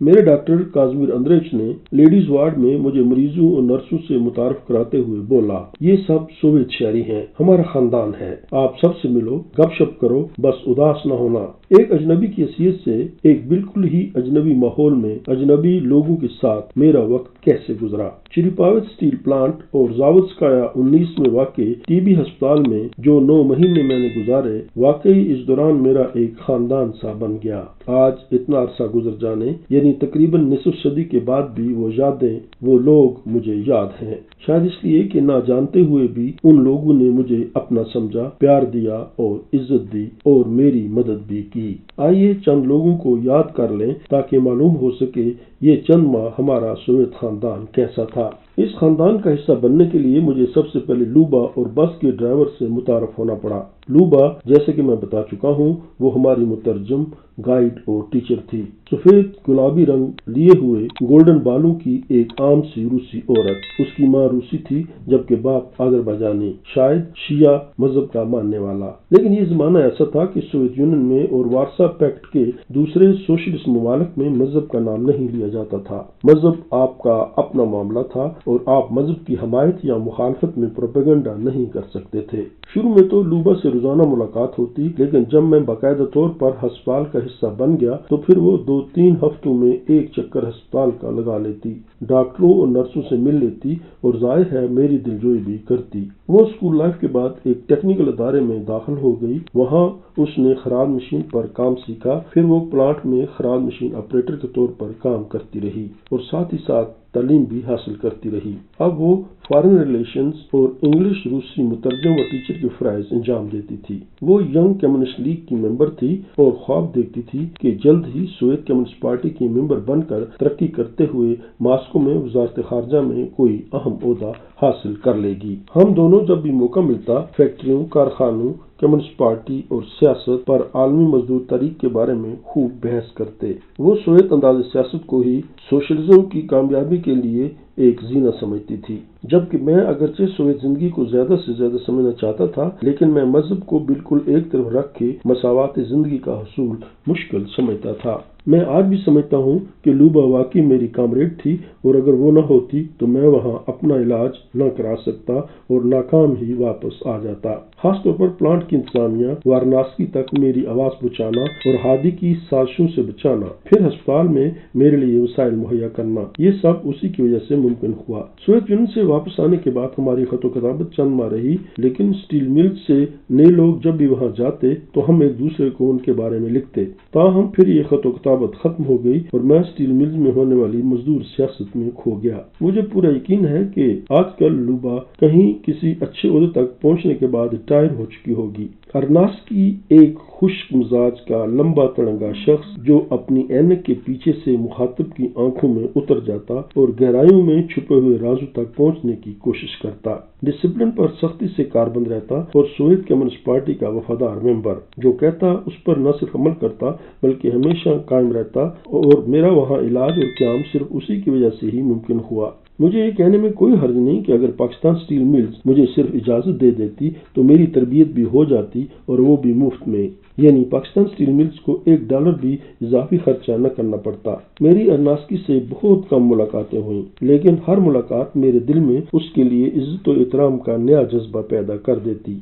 میرے ڈاکٹر کاظمیر اندریچ نے ladies ward میں مجھے مریضوں اور نرسوں سے متعارف کراتے ہوئے بولا، یہ سب سوویت شہری ہیں، ہمارا خاندان ہے، آپ سب سے ملو، گپ شپ کرو، بس اداس نہ ہونا۔ ایک اجنبی کی حیثیت سے ایک بالکل ہی اجنبی ماحول میں اجنبی لوگوں کے ساتھ میرا وقت کیسے گزرا۔ چیریپاوت اسٹیل پلانٹ اور زاوتسکایا 19 میں واقع ٹی بی ہسپتال میں جو 9 مہینے میں نے گزارے، واقعی اس دوران میرا ایک خاندان سا بن گیا۔ آج اتنا عرصہ گزر جانے، یعنی تقریباً نصف صدی کے بعد بھی وہ یادیں، وہ لوگ مجھے یاد ہیں، شاید اس لیے کہ نہ جانتے ہوئے بھی ان لوگوں نے مجھے اپنا سمجھا، پیار دیا اور عزت دی اور میری مدد بھی کی۔ آئیے چند لوگوں کو یاد کر لیں تاکہ معلوم ہو سکے یہ چند ماہ ہمارا سوویت خاندان کیسا تھا۔ اس خاندان کا حصہ بننے کے لیے مجھے سب سے پہلے لوبا اور بس کے ڈرائیور سے متعارف ہونا پڑا۔ لوبا، جیسے کہ میں بتا چکا ہوں، وہ ہماری مترجم، گائیڈ اور ٹیچر تھی۔ سفید گلابی رنگ لیے ہوئے گولڈن بالوں کی ایک عام سی روسی عورت۔ اس کی ماں روسی تھی جبکہ باپ آذربائیجانی، شاید شیعہ مذہب کا ماننے والا۔ لیکن یہ زمانہ ایسا تھا کہ سوویت یونین میں اور وارسا پیکٹ کے دوسرے سوشلسٹ ممالک میں مذہب کا نام نہیں لیا جاتا تھا۔ مذہب آپ کا اپنا معاملہ تھا اور آپ مذہب کی حمایت یا مخالفت میں پروپیگنڈا نہیں کر سکتے تھے۔ شروع میں تو لوبا سے روزانہ ملاقات ہوتی، لیکن جب میں باقاعدہ طور پر ہسپتال کا حصہ بن گیا تو پھر وہ 2-3 ہفتوں میں ایک چکر ہسپتال کا لگا لیتی، ڈاکٹروں اور نرسوں سے مل لیتی اور ظاہر ہے میری دلجوئی بھی کرتی۔ وہ اسکول لائف کے بعد ایک ٹیکنیکل ادارے میں داخل ہو گئی۔ وہاں اس نے خراج مشین پر کام سیکھا، پھر وہ پلانٹ میں خراج مشین آپریٹر کے طور پر کام کرتی رہی اور ساتھ ہی ساتھ تعلیم بھی حاصل کرتی رہی۔ اب وہ فارن ریلیشنز اور انگلش روسی مترجم و ٹیچر کے فرائض انجام دیتی تھی۔ وہ ینگ کمیونسٹ لیگ کی ممبر تھی اور خواب دیکھتی تھی کہ جلد ہی سوویت کمیونسٹ پارٹی کی ممبر بن کر ترقی کرتے ہوئے ماسکو میں وزارت خارجہ میں کوئی اہم عہدہ حاصل کر لے گی۔ ہم دونوں جب بھی موقع ملتا فیکٹریوں، کارخانوں، کمیونسٹ پارٹی اور سیاست پر عالمی مزدور تحریک کے بارے میں خوب بحث کرتے۔ وہ سوویت انداز سیاست کو ہی سوشلزم کی کامیابی کے لیے ایک زینہ سمجھتی تھی، جبکہ میں اگرچہ سوویت زندگی کو زیادہ سے زیادہ سمجھنا چاہتا تھا، لیکن میں مذہب کو بالکل ایک طرف رکھ کے مساوات زندگی کا حصول مشکل سمجھتا تھا۔ میں آج بھی سمجھتا ہوں کہ لوبا واقعی میری کامریڈ تھی اور اگر وہ نہ ہوتی تو میں وہاں اپنا علاج نہ کرا سکتا اور ناکام ہی واپس آ جاتا۔ خاص طور پر پلانٹ کی انتظامیہ، وارناسکی تک میری آواز پہنچانا اور ہادی کی سازشوں سے بچانا، پھر ہسپتال میں میرے لیے وسائل مہیا کرنا، یہ سب اسی کی وجہ سے ممکن ہوا۔ سوویت یونین سے واپس آنے کے بعد ہماری خط و کتابت چند ماہ رہی، لیکن اسٹیل ملز سے نئے لوگ جب بھی وہاں جاتے تو ہم ایک دوسرے کو ان کے بارے میں لکھتے۔ تاہم پھر یہ خط و کتابت ختم ہو گئی اور میں اسٹیل ملز میں ہونے والی مزدور سیاست میں کھو گیا۔ مجھے پورا یقین ہے کہ آج کل لوبا کہیں کسی اچھے عہدے تک پہنچنے کے بعد ریٹائر ہو چکی ہوگی۔ ارناسکی ایک خشک مزاج کا لمبا تڑنگا شخص جو اپنی اینک کے پیچھے سے مخاطب کی آنکھوں میں اتر جاتا اور گہرائیوں میں چھپے ہوئے رازوں تک پہنچنے کی کوشش کرتا، ڈسپلن پر سختی سے کاربند رہتا اور سوویت کمیونسٹ پارٹی کا وفادار ممبر، جو کہتا اس پر نہ صرف عمل کرتا بلکہ ہمیشہ قائم رہتا، اور میرا وہاں علاج اور قیام صرف اسی کی وجہ سے ہی ممکن ہوا۔ مجھے یہ کہنے میں کوئی حرج نہیں کہ اگر پاکستان اسٹیل ملز مجھے صرف اجازت دے دیتی تو میری تربیت بھی ہو جاتی اور وہ بھی مفت میں، یعنی پاکستان اسٹیل ملز کو $1 بھی اضافی خرچہ نہ کرنا پڑتا۔ میری ارناسکی سے بہت کم ملاقاتیں ہوئیں، لیکن ہر ملاقات میرے دل میں اس کے لیے عزت و احترام کا نیا جذبہ پیدا کر دیتی۔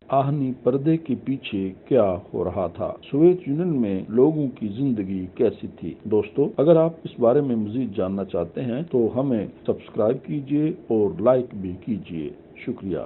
آہنی پردے کے پیچھے کیا ہو رہا تھا؟ سوویت یونین میں لوگوں کی زندگی کیسی تھی؟ دوستو، اگر آپ اس بارے میں مزید جاننا چاہتے ہیں تو ہمیں سبسکرائب کیجیے اور لائک بھی کیجیے۔ شکریہ۔